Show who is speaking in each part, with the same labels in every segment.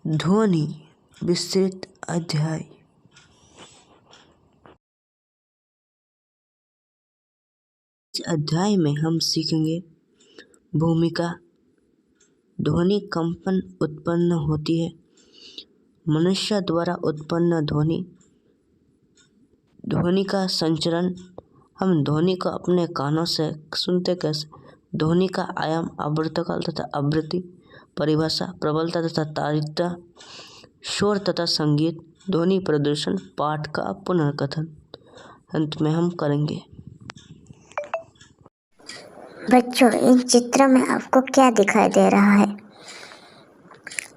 Speaker 1: ध्वनि विस्तृत अध्याय। इस अध्याय में हम सीखेंगे भूमिका। ध्वनि कंपन उत्पन्न होती है। मनुष्य द्वारा उत्पन्न ध्वनि। ध्वनि का संचरण। हम ध्वनि को अपने कानों से सुनते कैसे। ध्वनि का आयाम, आवर्तकाल तथा आवृत्ति, परिभाषा, प्रबलता तथा तारिता, शोर तथा संगीत, ध्वनि प्रदूषण, पाठ का पुनर्कथन अंत में हम करेंगे।
Speaker 2: बच्चों, इन चित्रों में आपको क्या दिखाई दे रहा है?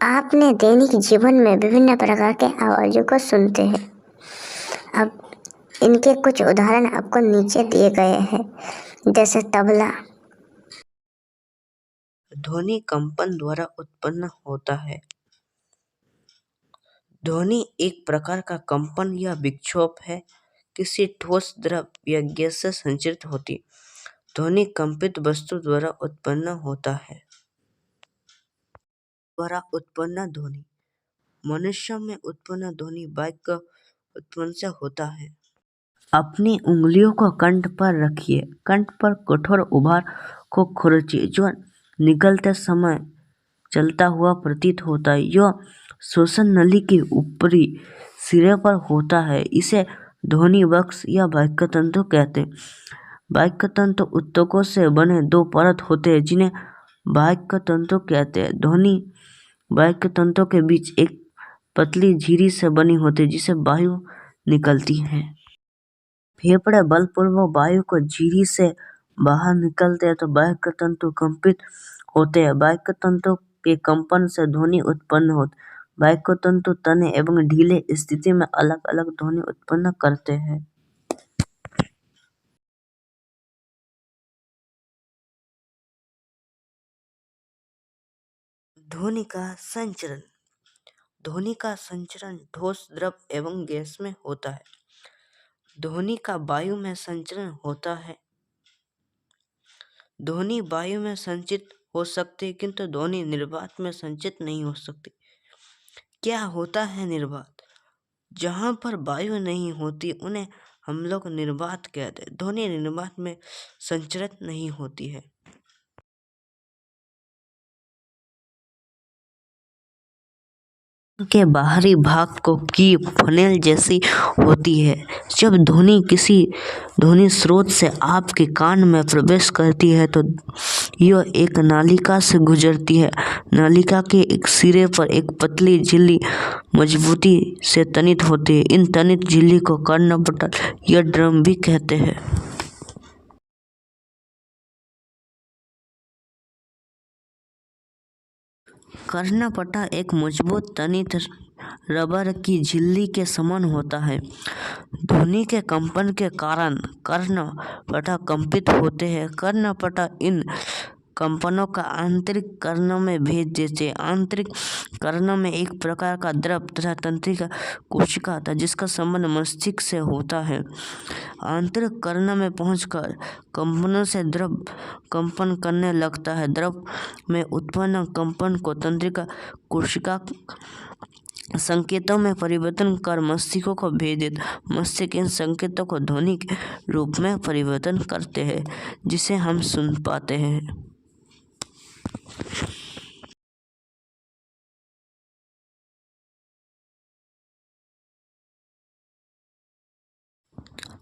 Speaker 2: आपने दैनिक जीवन में विभिन्न प्रकार के आवाज़ों को सुनते हैं। अब इनके कुछ उदाहरण आपको नीचे दिए गए हैं, जैसे तबला।
Speaker 1: ध्वनि कंपन द्वारा उत्पन्न होता है। ध्वनि एक प्रकार का कंपन या विक्षोभ है, किसी ठोस, द्रव या गैस से संचरित होती ध्वनि कंपित वस्तु द्वारा उत्पन्न होता है। द्वारा उत्पन्न ध्वनि। मनुष्य में उत्पन्न ध्वनि वाक्य उत्पन्न से होता है। अपनी उंगलियों को कंठ पर रखिए। कंठ पर कठोर उभार को खुरचिए, जो निगलते समय चलता हुआ प्रतीत होता है। यह श्वसन नली के ऊपरी सिरे पर होता है। इसे ध्वनि वक्ष या वाक्य तंतु कहते हैं। वाक्य तंतु ऊतकों से बने दो परत होते हैं, जिन्हें वाक्य तंतु कहते हैं। ध्वनि वाक्य तंतु के बीच एक पतली झिरी से बनी होती है, जिसे वायु निकलती है। फेफड़े बलपूर्वक वायु को झिरी से बाहर निकलते हैं तो वाक्य तंतु कंपित होते हैं। वाक्य तंतु के कंपन से ध्वनि उत्पन्न होती है। वाक्य तंतु तने एवं ढीले स्थिति में अलग अलग ध्वनि उत्पन्न करते हैं। ध्वनि का संचरण। ध्वनि का संचरण ठोस, द्रव एवं गैस में होता है। ध्वनि का वायु में संचरण होता है। ध्वनि वायु में संचित हो सकती है, किंतु ध्वनि निर्वात में संचित नहीं हो सकती। क्या होता है निर्वात? जहाँ पर वायु नहीं होती उन्हें हम लोग निर्वात कहते हैं। ध्वनि निर्वात में संचरित नहीं होती है। के बाहरी भाग को की फनेल जैसी होती है। जब ध्वनि किसी ध्वनि स्रोत से आपके कान में प्रवेश करती है तो यह एक नालिका से गुजरती है। नालिका के एक सिरे पर एक पतली झिल्ली मजबूती से तनित होती है। इन तनित झिल्ली को कर्णपटल या ड्रम भी कहते हैं। कर्णपटा एक मजबूत तनित रबर की झिल्ली के समान होता है। ध्वनि के कंपन के कारण कर्णपटा कंपित होते हैं। कर्णपटा इन कंपनों का आंतरिक कर्ण में भेज देते हैं। आंतरिक कर्ण में एक प्रकार का द्रव तथा तंत्रिका कोशिका था, जिसका संबंध मस्तिष्क से होता है। आंतरिक कर्ण में पहुंचकर कंपनों से द्रव कंपन करने लगता है। द्रव में उत्पन्न कंपन को तंत्रिका कोशिका संकेतों में परिवर्तन कर मस्तिष्क को भेज देता। मस्तिष्क इन संकेतों को ध्वनि के रूप में परिवर्तन करते हैं, जिसे हम सुन पाते हैं।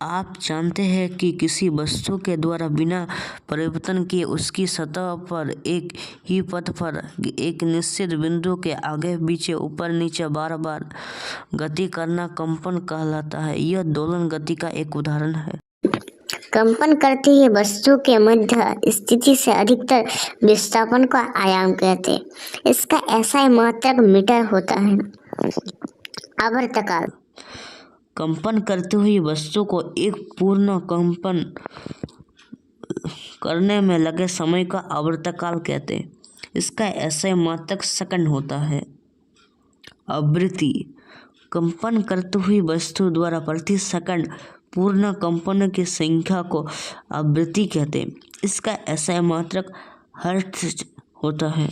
Speaker 1: आप जानते हैं कि किसी वस्तु के द्वारा बिना परिवर्तन किए उसकी सतह पर एक ही पथ पर एक निश्चित बिंदु के आगे पीछे ऊपर नीचे बार बार गति करना कंपन कहलाता है। यह दोलन गति का एक उदाहरण है।
Speaker 2: कंपन करती हुई वस्तु के मध्य स्थिति से अधिकतर विस्थापन को आयाम कहते हैं। इसका SI मात्रक मीटर होता है। आवर्तकाल।
Speaker 1: कंपन करती हुई वस्तु को एक पूर्ण कंपन करने में लगे समय का आवर्तकाल कहते हैं। इसका SI मात्रक सेकंड होता है। आवृत्ति। कंपन करती हुई वस्तु द्वारा प्रति सेकंड पूर्ण कंपन की संख्या को आवृत्ति कहते हैं। इसका SI मात्रक हर्ट्ज होता है।